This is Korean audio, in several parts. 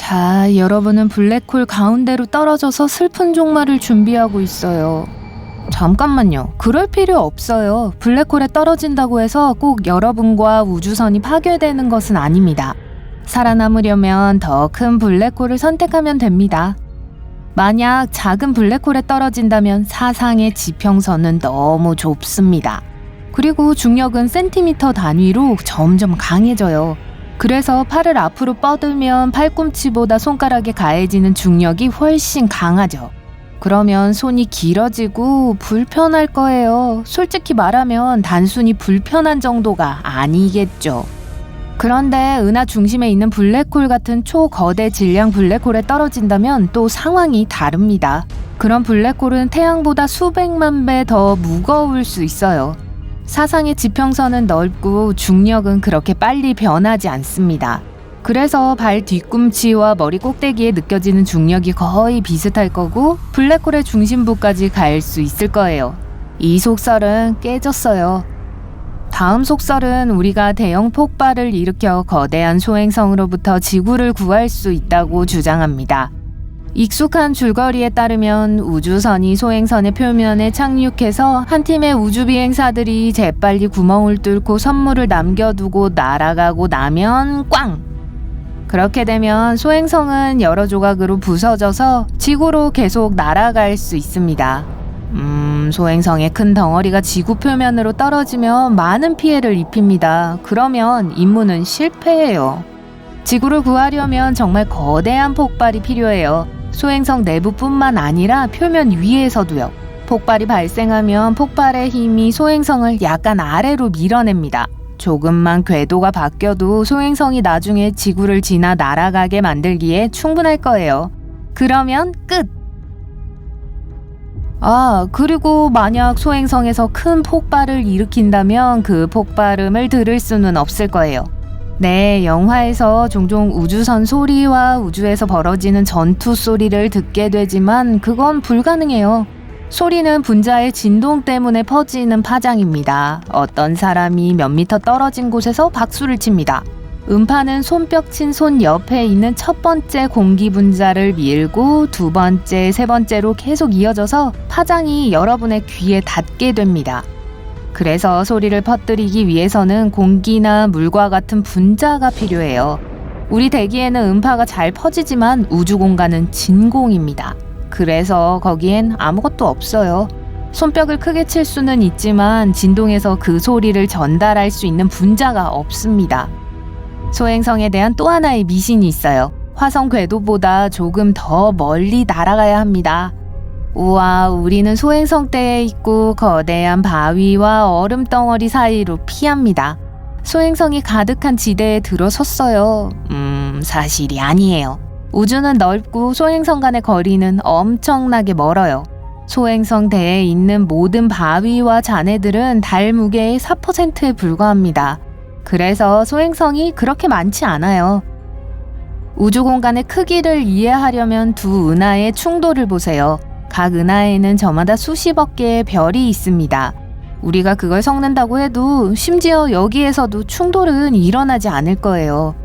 자, 여러분은 블랙홀 가운데로 떨어져서 슬픈 종말을 준비하고 있어요. 잠깐만요. 그럴 필요 없어요. 블랙홀에 떨어진다고 해서 꼭 여러분과 우주선이 파괴되는 것은 아닙니다. 살아남으려면 더 큰 블랙홀을 선택하면 됩니다. 만약 작은 블랙홀에 떨어진다면 사상의 지평선은 너무 좁습니다. 그리고 중력은 센티미터 단위로 점점 강해져요. 그래서 팔을 앞으로 뻗으면 팔꿈치보다 손가락에 가해지는 중력이 훨씬 강하죠. 그러면 손이 길어지고 불편할 거예요. 솔직히 말하면 단순히 불편한 정도가 아니겠죠. 그런데 은하 중심에 있는 블랙홀 같은 초거대 질량 블랙홀에 떨어진다면 또 상황이 다릅니다. 그런 블랙홀은 태양보다 수백만 배 더 무거울 수 있어요. 사상의 지평선은 넓고 중력은 그렇게 빨리 변하지 않습니다. 그래서 발 뒤꿈치와 머리 꼭대기에 느껴지는 중력이 거의 비슷할 거고 블랙홀의 중심부까지 갈 수 있을 거예요. 이 속설은 깨졌어요. 다음 속설은 우리가 대형 폭발을 일으켜 거대한 소행성으로부터 지구를 구할 수 있다고 주장합니다. 익숙한 줄거리에 따르면 우주선이 소행선의 표면에 착륙해서 한 팀의 우주비행사들이 재빨리 구멍을 뚫고 선물을 남겨두고 날아가고 나면 꽝! 그렇게 되면 소행성은 여러 조각으로 부서져서 지구로 계속 날아갈 수 있습니다. 소행성의 큰 덩어리가 지구 표면으로 떨어지면 많은 피해를 입힙니다. 그러면 임무는 실패해요. 지구를 구하려면 정말 거대한 폭발이 필요해요. 소행성 내부뿐만 아니라 표면 위에서도요. 폭발이 발생하면 폭발의 힘이 소행성을 약간 아래로 밀어냅니다. 조금만 궤도가 바뀌어도 소행성이 나중에 지구를 지나 날아가게 만들기에 충분할 거예요. 그러면 끝! 그리고 만약 소행성에서 큰 폭발을 일으킨다면 그 폭발음을 들을 수는 없을 거예요. 네, 영화에서 종종 우주선 소리와 우주에서 벌어지는 전투 소리를 듣게 되지만 그건 불가능해요. 소리는 분자의 진동 때문에 퍼지는 파장입니다. 어떤 사람이 몇 미터 떨어진 곳에서 박수를 칩니다. 음파는 손뼉 친 손 옆에 있는 첫 번째 공기 분자를 밀고 두 번째, 세 번째로 계속 이어져서 파장이 여러분의 귀에 닿게 됩니다. 그래서 소리를 퍼뜨리기 위해서는 공기나 물과 같은 분자가 필요해요. 우리 대기에는 음파가 잘 퍼지지만 우주 공간은 진공입니다. 그래서 거기엔 아무것도 없어요. 손뼉을 크게 칠 수는 있지만 진동에서 그 소리를 전달할 수 있는 분자가 없습니다. 소행성에 대한 또 하나의 미신이 있어요. 화성 궤도보다 조금 더 멀리 날아가야 합니다. 우와, 우리는 소행성대에 있고 거대한 바위와 얼음 덩어리 사이로 피합니다. 소행성이 가득한 지대에 들어섰어요. 사실이 아니에요. 우주는 넓고 소행성 간의 거리는 엄청나게 멀어요. 소행성대에 있는 모든 바위와 잔해들은 달 무게의 4%에 불과합니다. 그래서 소행성이 그렇게 많지 않아요. 우주 공간의 크기를 이해하려면 두 은하의 충돌을 보세요. 각 은하에는 저마다 수십억 개의 별이 있습니다. 우리가 그걸 섞는다고 해도 심지어 여기에서도 충돌은 일어나지 않을 거예요.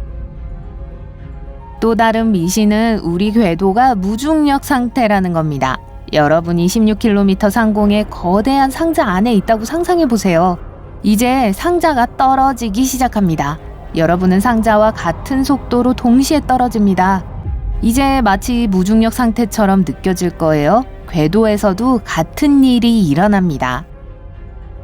또 다른 미신은 우리 궤도가 무중력 상태라는 겁니다. 여러분이 16km 상공의 거대한 상자 안에 있다고 상상해 보세요. 이제 상자가 떨어지기 시작합니다. 여러분은 상자와 같은 속도로 동시에 떨어집니다. 이제 마치 무중력 상태처럼 느껴질 거예요. 궤도에서도 같은 일이 일어납니다.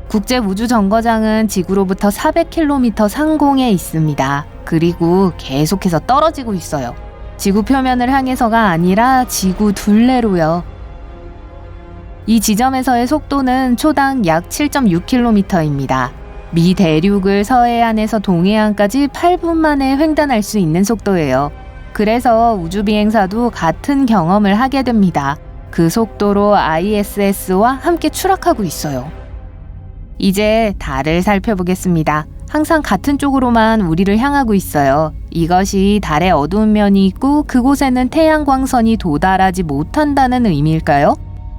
국제우주정거장은 지구로부터 400km 상공에 있습니다. 그리고 계속해서 떨어지고 있어요. 지구 표면을 향해서가 아니라 지구 둘레로요. 이 지점에서의 속도는 초당 약 7.6km입니다. 미 대륙을 서해안에서 동해안까지 8분 만에 횡단할 수 있는 속도예요. 그래서 우주비행사도 같은 경험을 하게 됩니다. 그 속도로 ISS와 함께 추락하고 있어요. 이제 달을 살펴보겠습니다. 항상 같은 쪽으로만 우리를 향하고 있어요. 이것이 달의 어두운 면이 있고 그곳에는 태양광선이 도달하지 못한다는 의미일까요?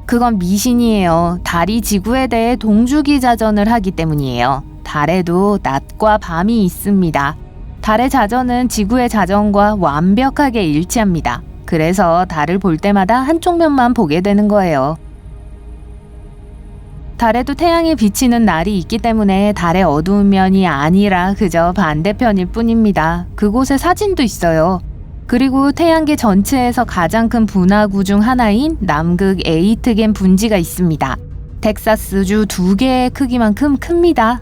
그건 미신이에요. 달이 지구에 대해 동주기 자전을 하기 때문이에요. 달에도 낮과 밤이 있습니다. 달의 자전은 지구의 자전과 완벽하게 일치합니다. 그래서 달을 볼 때마다 한쪽 면만 보게 되는 거예요. 달에도 태양이 비치는 날이 있기 때문에 달의 어두운 면이 아니라 그저 반대편일 뿐입니다. 그곳에 사진도 있어요. 그리고 태양계 전체에서 가장 큰 분화구 중 하나인 남극 에이트겐 분지가 있습니다. 텍사스주 2개의 크기만큼 큽니다.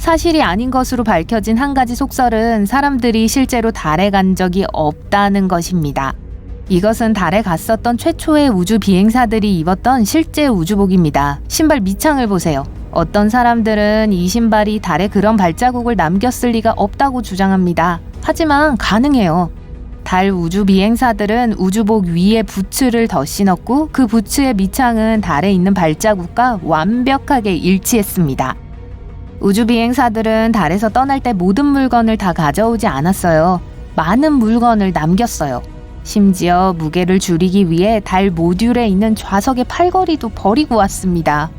사실이 아닌 것으로 밝혀진 한 가지 속설은 사람들이 실제로 달에 간 적이 없다는 것입니다. 이것은 달에 갔었던 최초의 우주 비행사들이 입었던 실제 우주복입니다. 신발 밑창을 보세요. 어떤 사람들은 이 신발이 달에 그런 발자국을 남겼을 리가 없다고 주장합니다. 하지만 가능해요. 달 우주 비행사들은 우주복 위에 부츠를 더 신었고 그 부츠의 밑창은 달에 있는 발자국과 완벽하게 일치했습니다. 우주 비행사들은 달에서 떠날 때 모든 물건을 다 가져오지 않았어요. 많은 물건을 남겼어요. 심지어 무게를 줄이기 위해 달 모듈에 있는 좌석의 팔걸이도 버리고 왔습니다.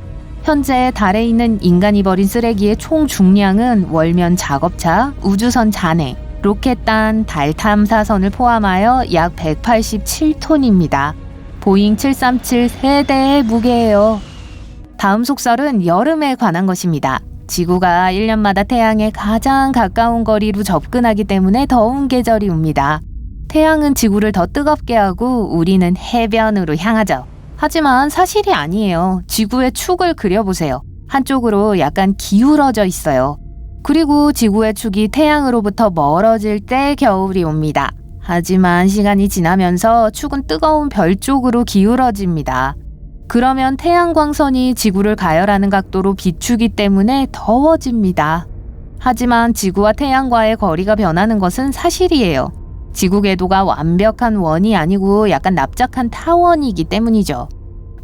현재 달에 있는 인간이 버린 쓰레기의 총 중량은 월면 작업차, 우주선 잔해, 로켓단, 달 탐사선을 포함하여 약 187톤입니다. 보잉 737 3대의 무게예요. 다음 속설은 여름에 관한 것입니다. 지구가 1년마다 태양에 가장 가까운 거리로 접근하기 때문에 더운 계절이 옵니다. 태양은 지구를 더 뜨겁게 하고 우리는 해변으로 향하죠. 하지만 사실이 아니에요. 지구의 축을 그려보세요. 한쪽으로 약간 기울어져 있어요. 그리고 지구의 축이 태양으로부터 멀어질 때 겨울이 옵니다. 하지만 시간이 지나면서 축은 뜨거운 별 쪽으로 기울어집니다. 그러면 태양광선이 지구를 가열하는 각도로 비추기 때문에 더워집니다. 하지만 지구와 태양과의 거리가 변하는 것은 사실이에요. 지구 궤도가 완벽한 원이 아니고 약간 납작한 타원이기 때문이죠.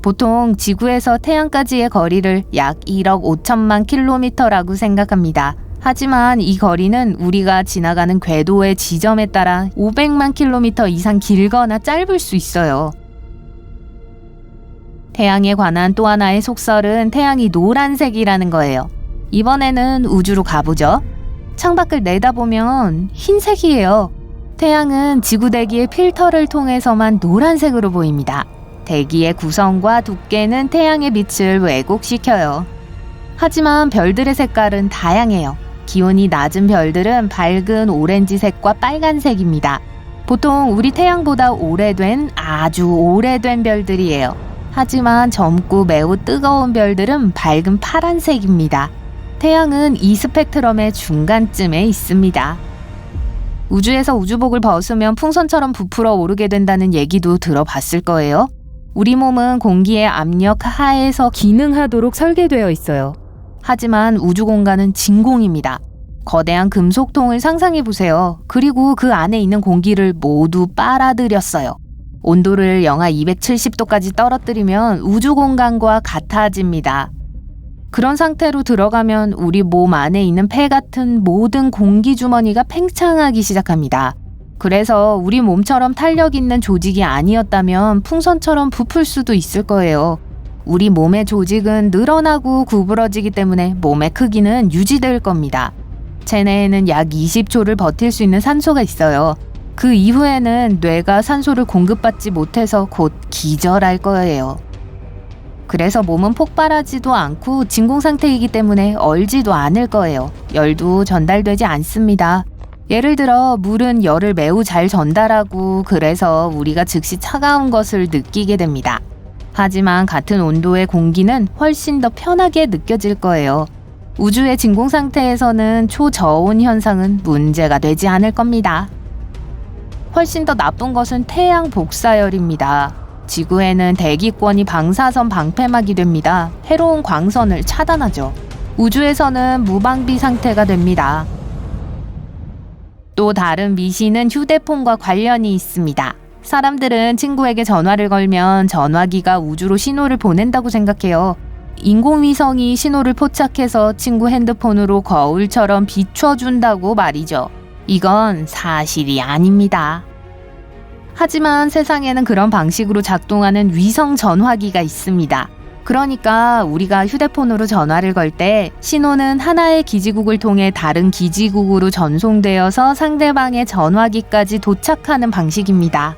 보통 지구에서 태양까지의 거리를 약 1억 5천만 킬로미터라고 생각합니다. 하지만 이 거리는 우리가 지나가는 궤도의 지점에 따라 500만 킬로미터 이상 길거나 짧을 수 있어요. 태양에 관한 또 하나의 속설은 태양이 노란색이라는 거예요. 이번에는 우주로 가보죠. 창밖을 내다보면 흰색이에요. 태양은 지구 대기의 필터를 통해서만 노란색으로 보입니다. 대기의 구성과 두께는 태양의 빛을 왜곡시켜요. 하지만 별들의 색깔은 다양해요. 기온이 낮은 별들은 밝은 오렌지색과 빨간색입니다. 보통 우리 태양보다 아주 오래된 별들이에요. 하지만 젊고 매우 뜨거운 별들은 밝은 파란색입니다. 태양은 이 스펙트럼의 중간쯤에 있습니다. 우주에서 우주복을 벗으면 풍선처럼 부풀어 오르게 된다는 얘기도 들어봤을 거예요. 우리 몸은 공기의 압력 하에서 기능하도록 설계되어 있어요. 하지만 우주 공간은 진공입니다. 거대한 금속통을 상상해보세요. 그리고 그 안에 있는 공기를 모두 빨아들였어요. 온도를 영하 270도까지 떨어뜨리면 우주 공간과 같아집니다. 그런 상태로 들어가면 우리 몸 안에 있는 폐 같은 모든 공기 주머니가 팽창하기 시작합니다. 그래서 우리 몸처럼 탄력 있는 조직이 아니었다면 풍선처럼 부풀 수도 있을 거예요. 우리 몸의 조직은 늘어나고 구부러지기 때문에 몸의 크기는 유지될 겁니다. 체내에는 약 20초를 버틸 수 있는 산소가 있어요. 그 이후에는 뇌가 산소를 공급받지 못해서 곧 기절할 거예요. 그래서 몸은 폭발하지도 않고 진공 상태이기 때문에 얼지도 않을 거예요. 열도 전달되지 않습니다. 예를 들어 물은 열을 매우 잘 전달하고 그래서 우리가 즉시 차가운 것을 느끼게 됩니다. 하지만 같은 온도의 공기는 훨씬 더 편하게 느껴질 거예요. 우주의 진공 상태에서는 초저온 현상은 문제가 되지 않을 겁니다. 훨씬 더 나쁜 것은 태양 복사열입니다. 지구에는 대기권이 방사선 방패막이 됩니다. 해로운 광선을 차단하죠. 우주에서는 무방비 상태가 됩니다. 또 다른 미신은 휴대폰과 관련이 있습니다. 사람들은 친구에게 전화를 걸면 전화기가 우주로 신호를 보낸다고 생각해요. 인공위성이 신호를 포착해서 친구 핸드폰으로 거울처럼 비춰준다고 말이죠. 이건 사실이 아닙니다. 하지만 세상에는 그런 방식으로 작동하는 위성 전화기가 있습니다. 그러니까 우리가 휴대폰으로 전화를 걸 때 신호는 하나의 기지국을 통해 다른 기지국으로 전송되어서 상대방의 전화기까지 도착하는 방식입니다.